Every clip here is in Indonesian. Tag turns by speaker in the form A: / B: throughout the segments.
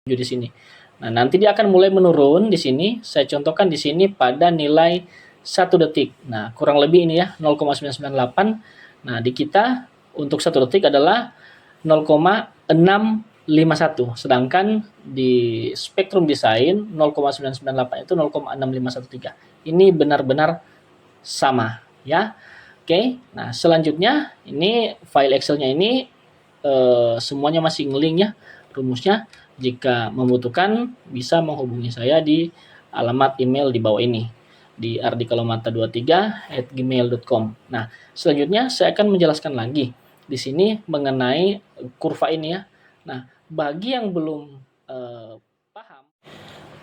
A: di sini. Nah, nanti dia akan mulai menurun di sini. Saya contohkan di sini pada nilai 1 detik. Nah, kurang lebih ini ya 0,998. Nah, di kita untuk 1 detik adalah 0,651. Sedangkan di spektrum desain 0,998 itu 0,6513. Ini benar-benar sama ya. Oke. Nah, selanjutnya ini file Excel-nya ini semuanya masih ngelink ya rumusnya. Jika membutuhkan bisa menghubungi saya di alamat email di bawah ini di ardikalomata23@gmail.com. Nah, selanjutnya saya akan menjelaskan lagi di sini mengenai kurva ini ya. Nah, bagi yang belum paham,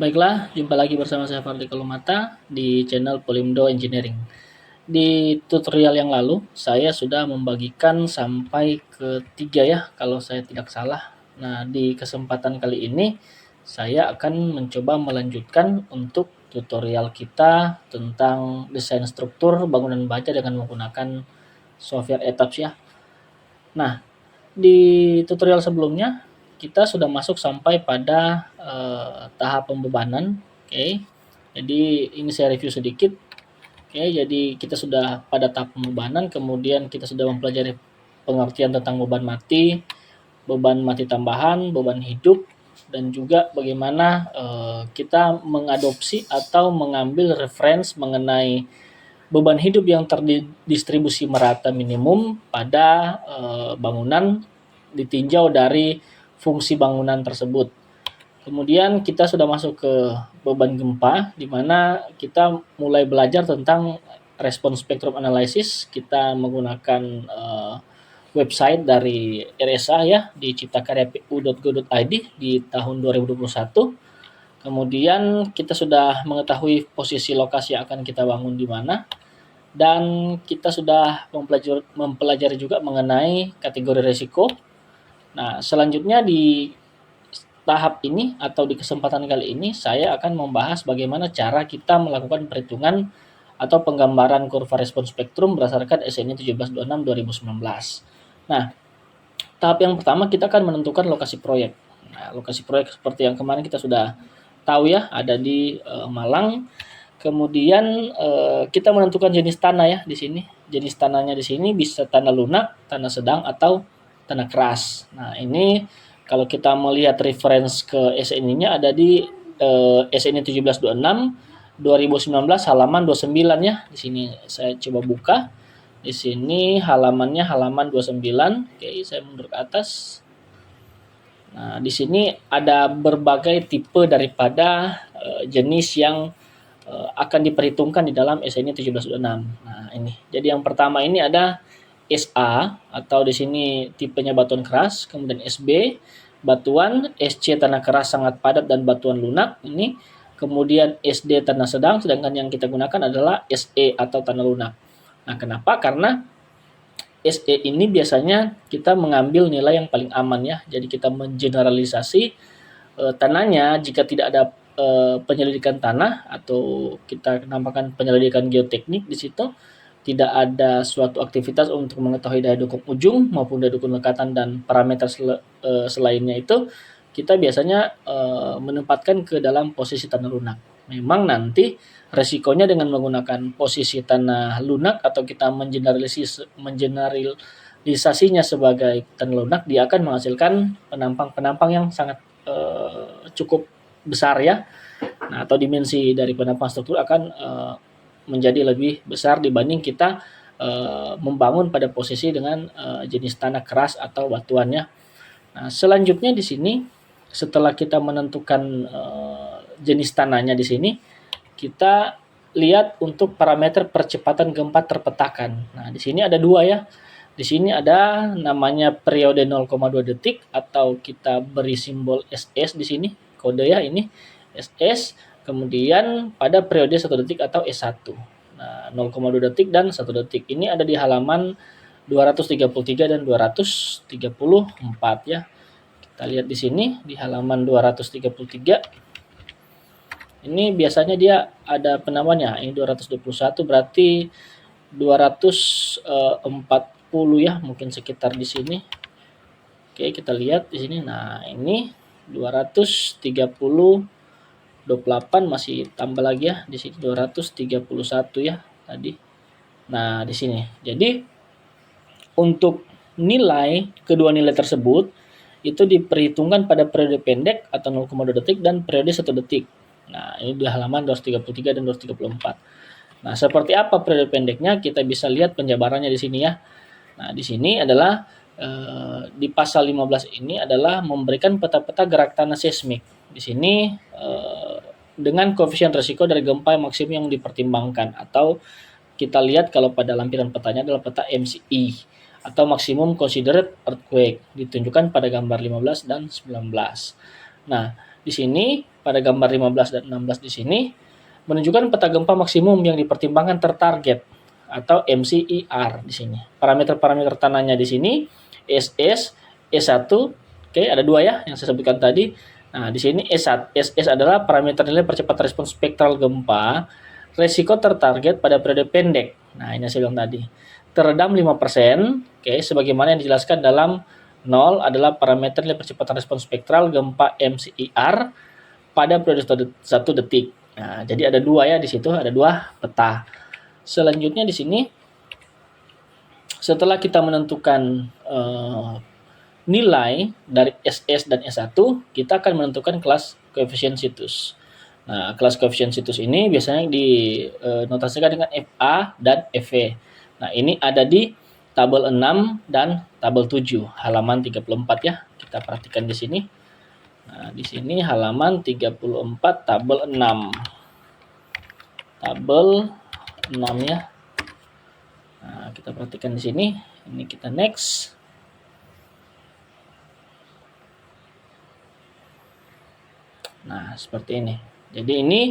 A: baiklah, jumpa lagi bersama saya Fardi Kalomata di channel Polimdo Engineering. Di tutorial yang lalu, saya sudah membagikan sampai ke 3 ya, kalau saya tidak salah. Nah, di kesempatan kali ini, saya akan mencoba melanjutkan untuk tutorial kita tentang desain struktur bangunan baja dengan menggunakan software ETABS ya. Nah, di tutorial sebelumnya, kita sudah masuk sampai pada tahap pembebanan. Oke, jadi ini saya review sedikit. Oke, jadi kita sudah pada tahap pembebanan, kemudian kita sudah mempelajari pengertian tentang beban mati tambahan, beban hidup, dan juga bagaimana kita mengadopsi atau mengambil reference mengenai beban hidup yang terdistribusi merata minimum pada bangunan ditinjau dari fungsi bangunan tersebut. Kemudian kita sudah masuk ke beban gempa, di mana kita mulai belajar tentang respons spektrum analysis. Kita menggunakan website dari RSA ya di ciptakarya.pu.go.id di tahun 2021. Kemudian kita sudah mengetahui posisi lokasi yang akan kita bangun di mana, dan kita sudah mempelajari juga mengenai kategori risiko. Nah, selanjutnya di tahap ini atau di kesempatan kali ini saya akan membahas bagaimana cara kita melakukan perhitungan atau penggambaran kurva respons spektrum berdasarkan SNI 1726/2019. Nah, tahap yang pertama kita akan menentukan lokasi proyek. Nah, lokasi proyek seperti yang kemarin kita sudah tahu ya, ada di Malang. Kemudian kita menentukan jenis tanah ya di sini. Jenis tanahnya di sini bisa tanah lunak, tanah sedang, atau tanah keras. Nah, ini kalau kita melihat reference ke SNI-nya ada di SNI 1726 2019 halaman 29 ya. Di sini saya coba buka. Di sini halamannya halaman 29. Oke, saya mundur ke atas. Nah, di sini ada berbagai tipe daripada jenis yang akan diperhitungkan di dalam SNI 1726. Nah, ini. Jadi yang pertama ini ada SA atau di sini tipenya batuan keras, kemudian SB batuan, SC tanah keras sangat padat dan batuan lunak ini, kemudian SD tanah sedang, sedangkan yang kita gunakan adalah SE atau tanah lunak. Nah, kenapa? Karena SE ini biasanya kita mengambil nilai yang paling aman ya. Jadi kita mengeneralisasi tanahnya jika tidak ada penyelidikan tanah atau kita namakan penyelidikan geoteknik di situ, tidak ada suatu aktivitas untuk mengetahui daya dukung ujung maupun daya dukung lekatan dan parameter selainnya itu, kita biasanya menempatkan ke dalam posisi tanah lunak. Memang nanti resikonya dengan menggunakan posisi tanah lunak atau kita mengeneralisasinya sebagai tanah lunak, dia akan menghasilkan penampang-penampang yang sangat cukup besar ya. Nah, atau dimensi dari penampang struktur akan menjadi lebih besar dibanding kita membangun pada posisi dengan jenis tanah keras atau batuannya. Nah, selanjutnya di sini setelah kita menentukan jenis tanahnya di sini, kita lihat untuk parameter percepatan gempa terpetakan. Nah, di sini ada dua ya. Di sini ada namanya periode 0,2 detik atau kita beri simbol SS di sini, kode ya ini SS. Kemudian pada periode 1 detik atau S1. Nah, 0,2 detik dan 1 detik ini ada di halaman 233 dan 234 ya. Kita lihat di sini di halaman 233. Ini biasanya dia ada penamanya. Ini 221 berarti 240 ya, mungkin sekitar di sini. Oke, kita lihat di sini. Nah, ini 230/28 masih tambah lagi ya. Di sini 231 ya tadi. Nah, di sini. Jadi untuk kedua nilai tersebut itu diperhitungkan pada periode pendek atau 0,2 detik dan periode 1 detik. Nah, ini di halaman 233 dan 234. Nah, seperti apa periode pendeknya? Kita bisa lihat penjabarannya di sini ya. Nah, di sini adalah di pasal 15 ini adalah memberikan peta-peta gerak tanah seismik. Di sini dengan koefisien risiko dari gempa maksimum yang dipertimbangkan, atau kita lihat kalau pada lampiran petanya adalah peta MCE atau Maximum Considered Earthquake, ditunjukkan pada gambar 15 dan 19. Nah, di sini pada gambar 15 dan 16 di sini menunjukkan peta gempa maksimum yang dipertimbangkan tertarget atau MCER di sini. Parameter-parameter tanahnya di sini SS, S1, oke, ada dua ya yang saya sebutkan tadi. Nah, di sini S1, SS adalah parameter nilai percepatan respons spektral gempa, resiko tertarget pada periode pendek. Nah, ini yang saya bilang tadi. Teredam 5%, oke, sebagaimana yang dijelaskan dalam 0 adalah parameter nilai percepatan respons spektral gempa MCER pada periode 1 detik. Nah, jadi ada dua ya di situ, ada dua peta. Selanjutnya di sini setelah kita menentukan nilai dari SS dan S1, kita akan menentukan kelas koefisien situs. Nah, kelas koefisien situs ini biasanya dinotasikan dengan FA dan FV. Nah, ini ada di tabel 6 dan tabel 7, halaman 34 ya. Kita perhatikan di sini. Nah, di sini halaman 34 tabel 6. Tabel 6 ya. Nah, kita perhatikan di sini. Ini kita next. Nah, seperti ini. Jadi ini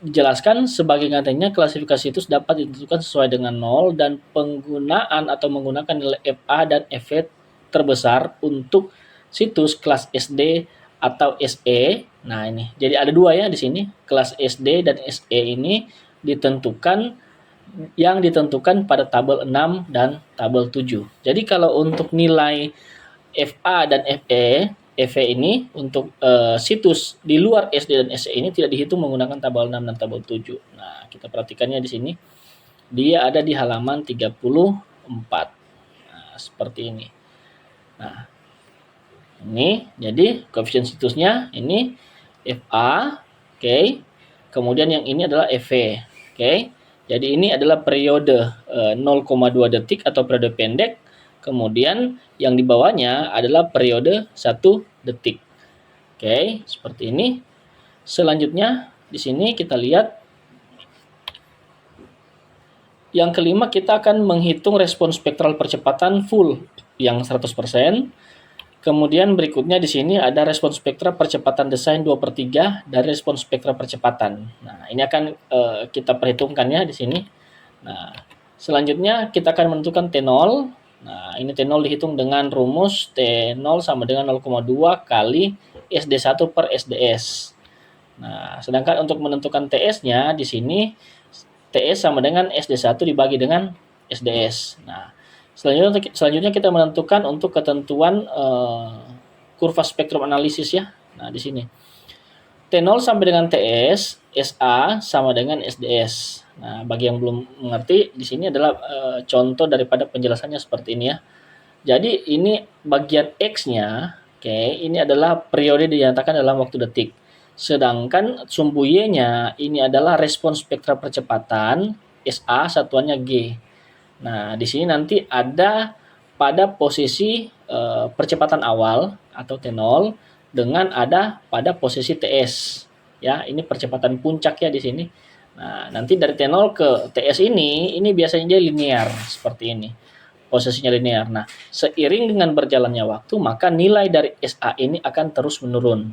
A: dijelaskan sebagai katanya klasifikasi situs dapat ditentukan sesuai dengan 0 dan penggunaan atau menggunakan nilai FA dan FV terbesar untuk situs kelas SD atau SE. Nah, ini. Jadi ada dua ya di sini. Kelas SD dan SE ini yang ditentukan pada tabel 6 dan tabel 7. Jadi kalau untuk nilai FA dan FE, EV ini untuk situs di luar SD dan SE ini tidak dihitung menggunakan tabel 6 dan tabel 7. Nah, kita perhatikannya di sini. Dia ada di halaman 34. Nah, seperti ini. Nah, ini jadi koefisien situsnya ini FA, oke. Kemudian yang ini adalah EV, oke. Jadi ini adalah periode 0,2 detik atau periode pendek. Kemudian yang di bawahnya adalah periode 1 detik. Oke, seperti ini. Selanjutnya di sini kita lihat yang kelima, kita akan menghitung respons spektral percepatan full yang 100%. Kemudian berikutnya di sini ada respons spektra percepatan desain 2/3 dari respons spektra percepatan. Nah, ini akan kita perhitungkan ya di sini. Nah, selanjutnya kita akan menentukan T0. Nah, ini T0 dihitung dengan rumus T0 sama dengan 0,2 kali SD1 per SDS. Nah, sedangkan untuk menentukan TS-nya di sini TS sama dengan SD1 dibagi dengan SDS. Nah, selanjutnya kita menentukan untuk ketentuan kurva spektrum analisis ya. Nah, di sini T0 sampai dengan TS, SA sama dengan SDS. Nah, bagi yang belum mengerti, di sini adalah contoh daripada penjelasannya seperti ini ya. Jadi ini bagian X-nya, oke, ini adalah periode dinyatakan dalam waktu detik. Sedangkan sumbu Y-nya ini adalah respons spektra percepatan SA satuannya G. Nah, di sini nanti ada pada posisi percepatan awal atau T0 dengan ada pada posisi TS. Ya, ini percepatan puncak ya di sini. Nah, nanti dari T0 ke TS ini biasanya dia linear seperti ini. Posisinya linear. Nah, seiring dengan berjalannya waktu, maka nilai dari SA ini akan terus menurun.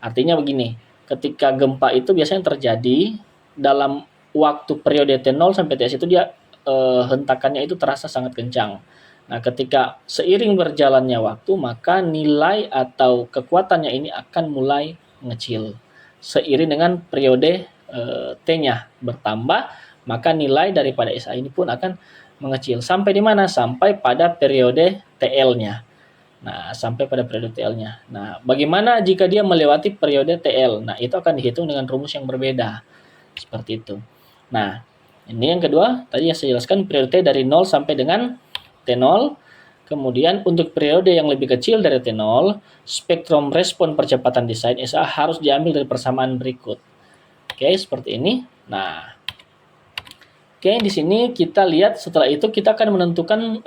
A: Artinya begini, ketika gempa itu biasanya terjadi dalam waktu periode T0 sampai TS itu dia hentakannya itu terasa sangat kencang. Nah, ketika seiring berjalannya waktu, maka nilai atau kekuatannya ini akan mulai mengecil. Seiring dengan periode T-nya bertambah, maka nilai daripada SA ini pun akan mengecil. Sampai di mana? Sampai pada periode TL-nya. Nah, sampai pada periode TL-nya. Nah, bagaimana jika dia melewati periode TL? Nah, itu akan dihitung dengan rumus yang berbeda. Seperti itu. Nah, ini yang kedua, tadi yang saya jelaskan periode T dari 0 sampai dengan T0. Kemudian untuk periode yang lebih kecil dari T0, spektrum respon percepatan desain SA harus diambil dari persamaan berikut. Oke, seperti ini. Nah, oke, di sini kita lihat setelah itu kita akan menentukan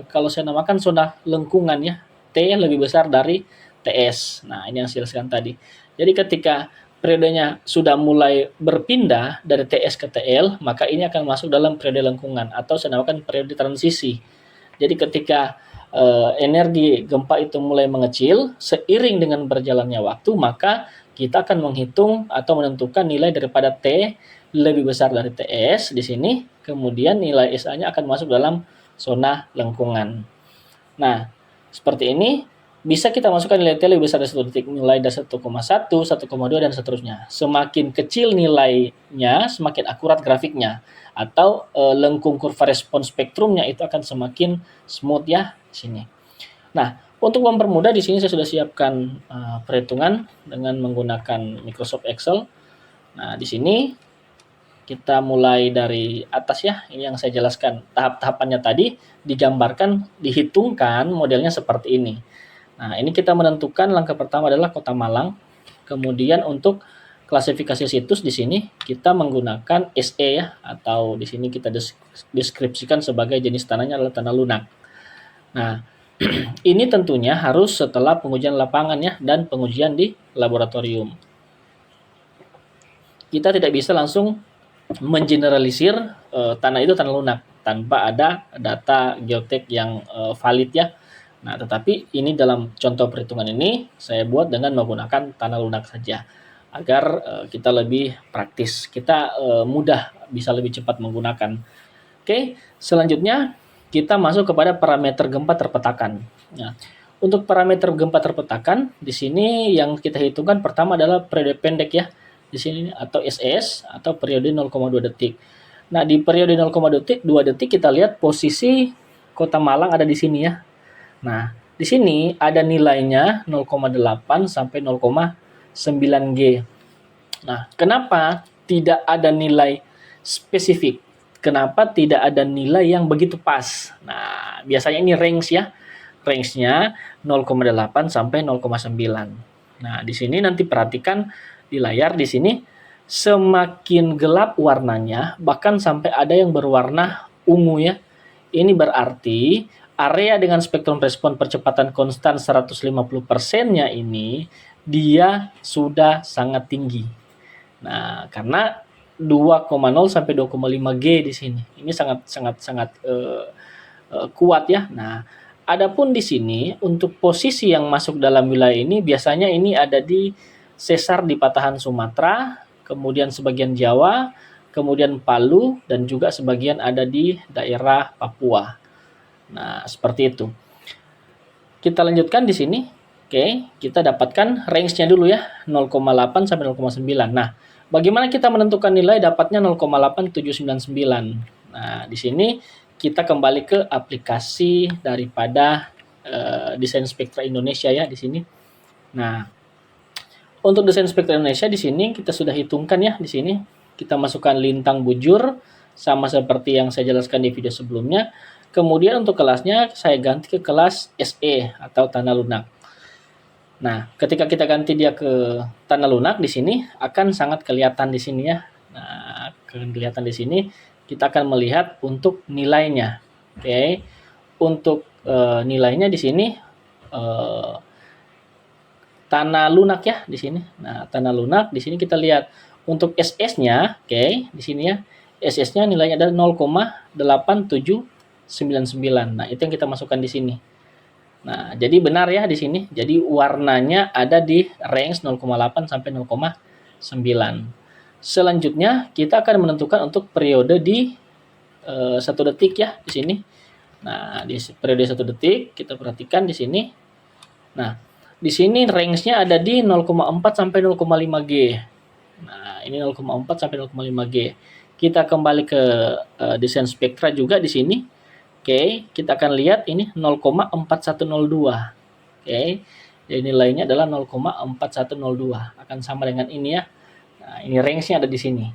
A: kalau saya namakan zona lengkungan ya. T lebih besar dari TS. Nah, ini yang saya jelaskan tadi. Jadi ketika periodenya sudah mulai berpindah dari TS ke TL, maka ini akan masuk dalam periode lengkungan atau saya namakan periode transisi. Jadi ketika energi gempa itu mulai mengecil, seiring dengan berjalannya waktu, maka kita akan menghitung atau menentukan nilai daripada T lebih besar dari TS di sini, kemudian nilai SA-nya akan masuk dalam zona lengkungan. Nah, seperti ini bisa kita masukkan nilai T lebih besar dari 1 detik, nilai dari 1,1, 1,2, dan seterusnya. Semakin kecil nilainya, semakin akurat grafiknya. Atau lengkung kurva respon spektrumnya itu akan semakin smooth ya di sini. Nah, untuk mempermudah di sini saya sudah siapkan perhitungan dengan menggunakan Microsoft Excel. Nah, di sini kita mulai dari atas ya, ini yang saya jelaskan. Tahap-tahapannya tadi digambarkan, dihitungkan modelnya seperti ini. Nah, ini kita menentukan langkah pertama adalah Kota Malang. Kemudian untuk klasifikasi situs di sini kita menggunakan SE ya, atau di sini kita deskripsikan sebagai jenis tanahnya adalah tanah lunak. Nah, ini tentunya harus setelah pengujian lapangan ya dan pengujian di laboratorium. Kita tidak bisa langsung mengeneralisir tanah itu tanah lunak tanpa ada data geotek yang valid ya. Nah, tetapi ini dalam contoh perhitungan ini saya buat dengan menggunakan tanah lunak saja agar kita lebih praktis, kita mudah bisa lebih cepat menggunakan. Oke, selanjutnya kita masuk kepada parameter gempa terpetakan. Nah, untuk parameter gempa terpetakan di sini yang kita hitungkan pertama adalah periode pendek ya di sini atau SS atau periode 0,2 detik. Nah, di periode 0,2 detik kita lihat posisi Kota Malang ada di sini ya. Nah, di sini ada nilainya 0,8 sampai 0,9 G. Nah, kenapa tidak ada nilai spesifik? Kenapa tidak ada nilai yang begitu pas? Nah, biasanya ini range ya. Range-nya 0,8 sampai 0,9. Nah, di sini nanti perhatikan di layar di sini semakin gelap warnanya, bahkan sampai ada yang berwarna ungu ya. Ini berarti area dengan spektrum respon percepatan konstan 150%-nya ini dia sudah sangat tinggi. Nah, karena 2,0 sampai 2,5 G di sini. Ini sangat kuat ya. Nah, adapun di sini untuk posisi yang masuk dalam wilayah ini biasanya ini ada di sesar di patahan Sumatera, kemudian sebagian Jawa, kemudian Palu, dan juga sebagian ada di daerah Papua. Nah, seperti itu. Kita lanjutkan di sini. Oke, kita dapatkan range-nya dulu ya, 0,8 sampai 0,9. Nah, bagaimana kita menentukan nilai dapatnya 0,8799? Nah, di sini kita kembali ke aplikasi daripada Desain Spektra Indonesia ya di sini. Nah, untuk Desain Spektra Indonesia di sini kita sudah hitungkan ya di sini. Kita masukkan lintang bujur sama seperti yang saya jelaskan di video sebelumnya. Kemudian untuk kelasnya saya ganti ke kelas SE atau tanah lunak. Nah, ketika kita ganti dia ke tanah lunak di sini akan sangat kelihatan di sini ya. Nah, kelihatan di sini kita akan melihat untuk nilainya. Oke. Untuk nilainya di sini tanah lunak ya di sini. Nah, tanah lunak di sini kita lihat untuk SS-nya, oke, di sini ya. SS-nya nilainya adalah 0,8799. Nah, itu yang kita masukkan di sini. Nah, jadi benar ya di sini. Jadi warnanya ada di range 0,8 sampai 0,9. Selanjutnya kita akan menentukan untuk periode di 1 detik ya di sini. Nah, di periode 1 detik kita perhatikan di sini. Nah, di sini range-nya ada di 0,4 sampai 0,5 G. Nah, ini 0,4 sampai 0,5 G. Kita kembali ke desain spektra juga di sini. Oke, kita akan lihat ini 0,4102. Oke. Jadi nilainya adalah 0,4102. Akan sama dengan ini ya. Nah, ini range-nya ada di sini.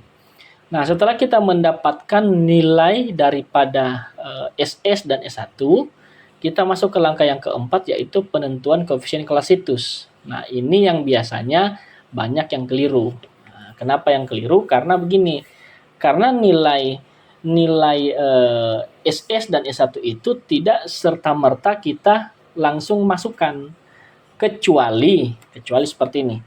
A: Nah, setelah kita mendapatkan nilai daripada SS dan S1, kita masuk ke langkah yang keempat, yaitu penentuan koefisien kelas situs. Nah, ini yang biasanya banyak yang keliru. Nah, kenapa yang keliru? Karena begini, karena nilai SS dan S1 itu tidak serta-merta kita langsung masukkan, kecuali seperti ini.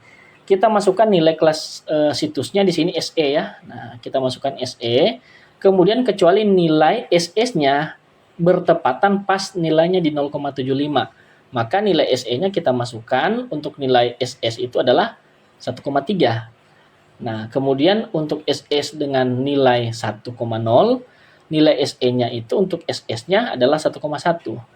A: Kita masukkan nilai kelas situsnya di sini SE ya. Nah, kita masukkan SE. Kemudian kecuali nilai SS-nya bertepatan pas nilainya di 0,75. Maka nilai SE-nya kita masukkan, untuk nilai SS itu adalah 1,3. Nah, kemudian untuk SS dengan nilai 1,0, nilai SE-nya itu untuk SS-nya adalah 1,1.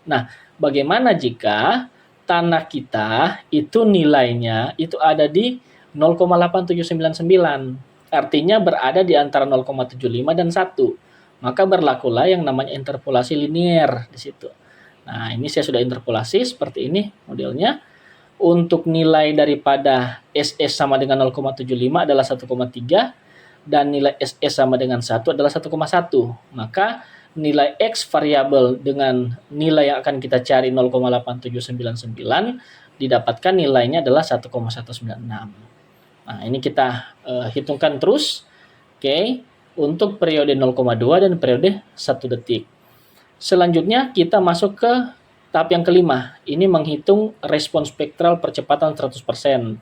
A: Nah, bagaimana jika tanah kita itu nilainya itu ada di 0,8799. Artinya berada di antara 0,75 dan 1. Maka berlakulah yang namanya interpolasi linier di situ. Nah, ini saya sudah interpolasi seperti ini modelnya. Untuk nilai daripada SS sama dengan 0,75 adalah 1,3 dan nilai SS sama dengan 1 adalah 1,1. Maka nilai X variabel dengan nilai yang akan kita cari 0,8799 didapatkan nilainya adalah 1,196. Nah, ini kita hitungkan terus. Oke, untuk periode 0,2 dan periode 1 detik. Selanjutnya kita masuk ke tahap yang kelima. Ini menghitung respon spektral percepatan 100%.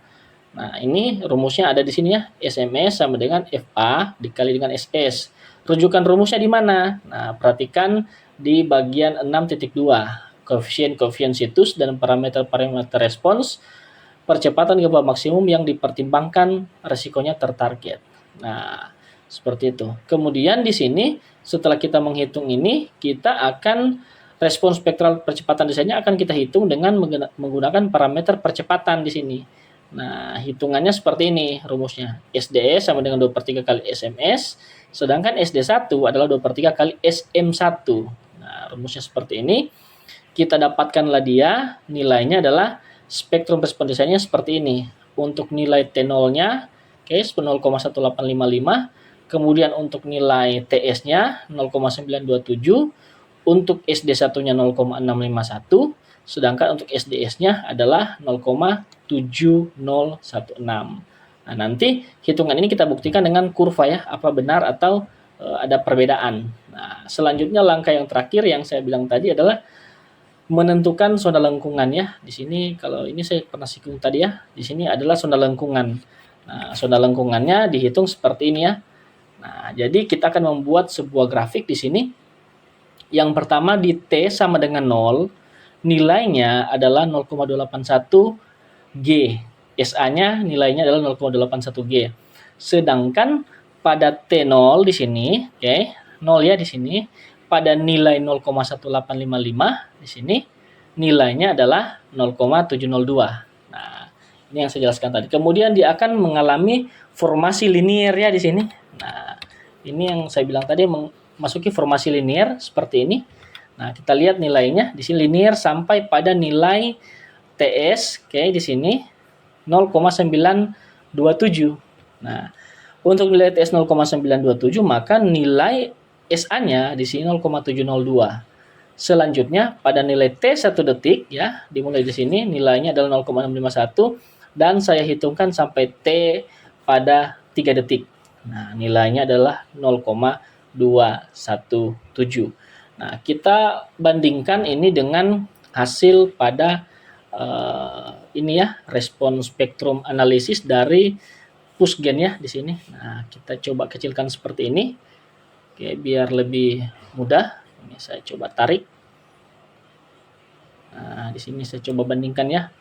A: Nah, ini rumusnya ada di sini ya. SMS sama dengan FA dikali dengan SS. Rujukan rumusnya di mana? Nah, perhatikan di bagian 6.2. Koefisien situs dan parameter-parameter respons, percepatan gempa maksimum yang dipertimbangkan resikonya tertarget. Nah, seperti itu. Kemudian di sini setelah kita menghitung ini, kita akan respon spektral percepatan desainnya akan kita hitung dengan menggunakan parameter percepatan di sini. Nah, hitungannya seperti ini rumusnya. SDS sama dengan 2/3 kali SMS, sedangkan SD1 adalah 2/3 kali SM1. Nah, rumusnya seperti ini. Kita dapatkanlah dia, nilainya adalah spektrum respon desainnya seperti ini. Untuk nilai T0-nya, oke, 0,1855. Kemudian untuk nilai TS-nya 0,927. Untuk SD1-nya 0,651. Sedangkan untuk SDS-nya adalah 0,7016. Nah, nanti hitungan ini kita buktikan dengan kurva ya, apa benar atau ada perbedaan. Nah, selanjutnya langkah yang terakhir yang saya bilang tadi adalah menentukan zona lengkungan ya. Di sini kalau ini saya pernah singgung tadi ya, di sini adalah zona lengkungan. Nah, zona lengkungannya dihitung seperti ini ya. Nah, jadi kita akan membuat sebuah grafik di sini. Yang pertama di T sama dengan 0, nilainya adalah 0,281 G. SA-nya nilainya adalah 0,281 G. Sedangkan pada T0 di sini, oke, 0 ya di sini, pada nilai 0,1855 di sini nilainya adalah 0,702. Nah, ini yang saya jelaskan tadi. Kemudian dia akan mengalami formasi linier ya di sini. Nah, ini yang saya bilang tadi masuki formasi linier seperti ini. Nah, kita lihat nilainya di sini linier sampai pada nilai TS, oke, di sini 0,927. Nah, untuk nilai TS 0,927 maka nilai SA-nya di sini 0,702. Selanjutnya pada nilai T 1 detik ya, dimulai di sini nilainya adalah 0,651 dan saya hitungkan sampai T pada 3 detik. Nah, nilainya adalah 0,217. Nah, kita bandingkan ini dengan hasil pada ini ya, respon spektrum analisis dari Pusgen ya di sini. Nah, kita coba kecilkan seperti ini. Oke, biar lebih mudah. Ini saya coba tarik. Nah, di sini saya coba bandingkan ya.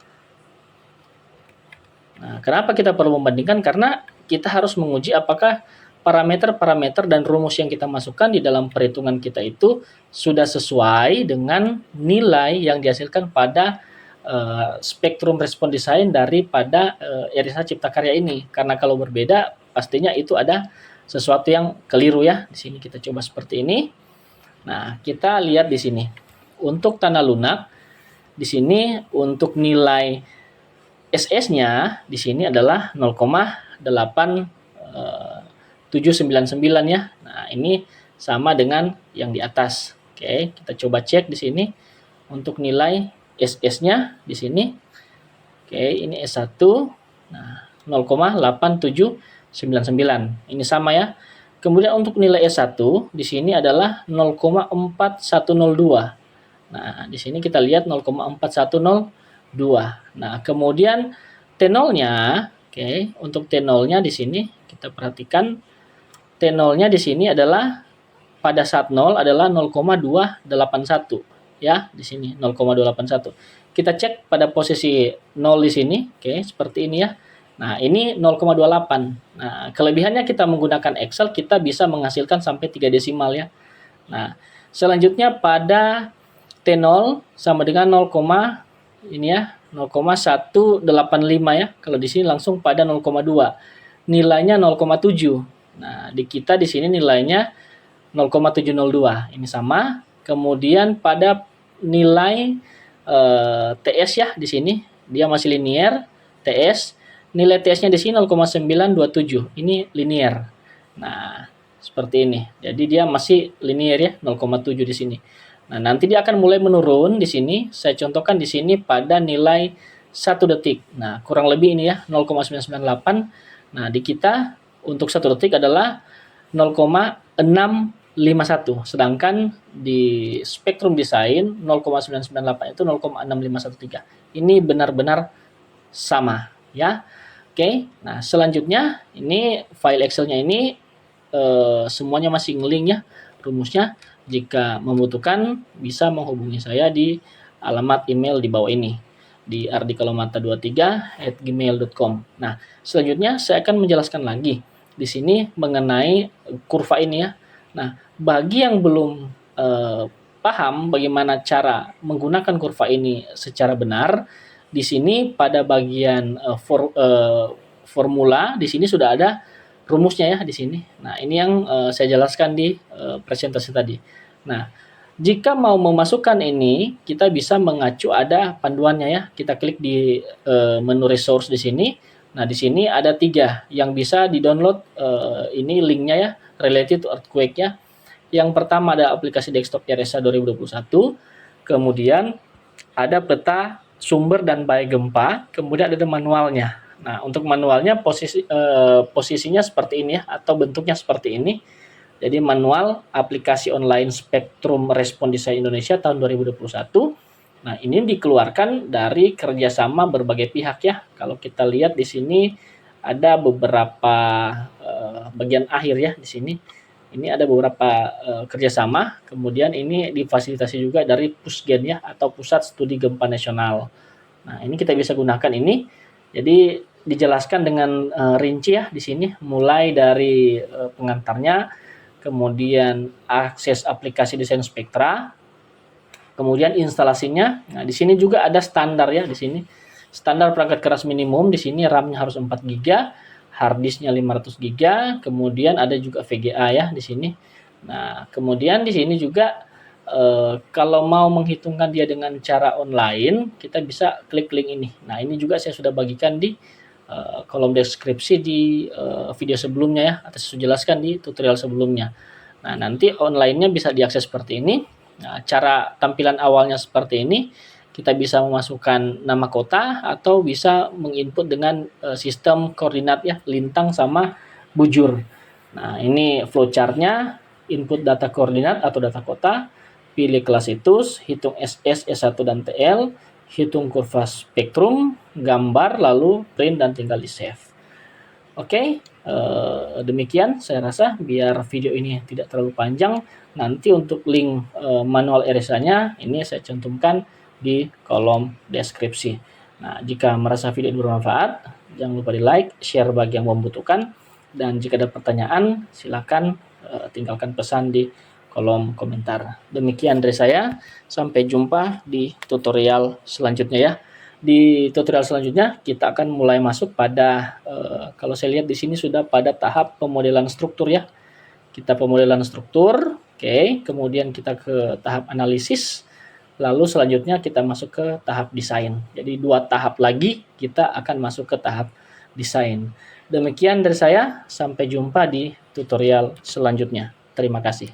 A: Nah, kenapa kita perlu membandingkan? Karena kita harus menguji apakah parameter-parameter dan rumus yang kita masukkan di dalam perhitungan kita itu sudah sesuai dengan nilai yang dihasilkan pada spektrum respon desain daripada Irisa Cipta Karya ini. Karena kalau berbeda, pastinya itu ada sesuatu yang keliru ya. Di sini kita coba seperti ini. Nah, kita lihat di sini. Untuk tanah lunak, di sini untuk nilai SS-nya di sini adalah 0,8799 ya. Nah, ini sama dengan yang di atas. Oke, kita coba cek di sini untuk nilai SS-nya di sini. Oke, ini S1. Nah, 0,8799. Ini sama ya. Kemudian untuk nilai S1 di sini adalah 0,4102. Nah, di sini kita lihat 0,4102. Nah, kemudian T0-nya, oke, untuk T0-nya di sini kita perhatikan T0-nya di sini adalah pada saat 0 adalah 0,281 ya, di sini 0,281. Kita cek pada posisi 0 di sini, oke, seperti ini ya. Nah, ini 0,28. Nah, kelebihannya kita menggunakan Excel, kita bisa menghasilkan sampai 3 desimal ya. Nah, selanjutnya pada T0 sama dengan 0, ini ya, 0,185 ya. Kalau di sini langsung pada 0,2. Nilainya 0,7. Nah, di kita di sini nilainya 0,702. Ini sama. Kemudian pada nilai TS ya di sini dia masih linear TS. Nilai TS-nya di sini 0,927. Ini linear. Nah, seperti ini. Jadi dia masih linear ya, 0,7 di sini. Nah, nanti dia akan mulai menurun di sini. Saya contohkan di sini pada nilai 1 detik. Nah, kurang lebih ini ya, 0,998. Nah, di kita untuk 1 detik adalah 0,651. Sedangkan di spektrum desain 0,998 itu 0,6513. Ini benar-benar sama ya. Oke, nah selanjutnya ini file Excel-nya ini semuanya masih ngelink ya rumusnya. Jika membutuhkan bisa menghubungi saya di alamat email di bawah ini di ardikalomata23@gmail.com. Nah, selanjutnya saya akan menjelaskan lagi di sini mengenai kurva ini ya. Nah, bagi yang belum paham bagaimana cara menggunakan kurva ini secara benar, di sini pada bagian formula di sini sudah ada rumusnya ya di sini. Nah, ini yang saya jelaskan di presentasi tadi. Nah, jika mau memasukkan ini, kita bisa mengacu ada panduannya ya. Kita klik di menu resource di sini. Nah, di sini ada 3 yang bisa di-download, ini linknya ya, related to earthquake ya. Yang pertama ada aplikasi desktop RSA 2021, kemudian ada peta sumber dan bahaya gempa, kemudian ada manualnya. Nah, untuk manualnya posisinya seperti ini ya, atau bentuknya seperti ini. Jadi manual aplikasi online Spektrum Respon Desain Indonesia tahun 2021. Nah, ini dikeluarkan dari kerjasama berbagai pihak ya. Kalau kita lihat di sini ada beberapa bagian akhir ya di sini. Ini ada beberapa kerjasama. Kemudian ini difasilitasi juga dari Pusgen ya, atau Pusat Studi Gempa Nasional. Nah, ini kita bisa gunakan ini. Jadi dijelaskan dengan rinci ya di sini, mulai dari pengantarnya, kemudian akses aplikasi desain spektra, kemudian instalasinya. Nah, di sini juga ada standar ya di sini. Standar perangkat keras minimum di sini RAM-nya harus 4 GB, hard disk-nya 500 GB, kemudian ada juga VGA ya di sini. Nah, kemudian di sini juga kalau mau menghitungkan dia dengan cara online, kita bisa klik link ini. Nah, ini juga saya sudah bagikan di kolom deskripsi di video sebelumnya ya, atau saya jelaskan di tutorial sebelumnya. Nah, nanti online-nya bisa diakses seperti ini. Nah, cara tampilan awalnya seperti ini. Kita bisa memasukkan nama kota atau bisa menginput dengan sistem koordinat ya, lintang sama bujur. Nah, ini flowchart-nya, input data koordinat atau data kota, pilih kelas etus, hitung SS, S1 dan TL, hitung kurva spektrum, gambar, lalu print dan tinggal di save. Oke, demikian saya rasa biar video ini tidak terlalu panjang. Nanti untuk link manual RSA-nya ini saya cantumkan di kolom deskripsi. Nah, jika merasa video ini bermanfaat, jangan lupa di like, share bagi yang membutuhkan, dan jika ada pertanyaan silakan tinggalkan pesan di kolom komentar. Demikian dari saya, sampai jumpa di tutorial selanjutnya ya. Di tutorial selanjutnya kita akan mulai masuk pada kalau saya lihat di sini sudah pada tahap pemodelan struktur ya. Kita pemodelan struktur, oke, kemudian kita ke tahap analisis. lalu selanjutnya kita masuk ke tahap desain. Jadi 2 tahap lagi kita akan masuk ke tahap desain. Demikian dari saya, sampai jumpa di tutorial selanjutnya. Terima kasih.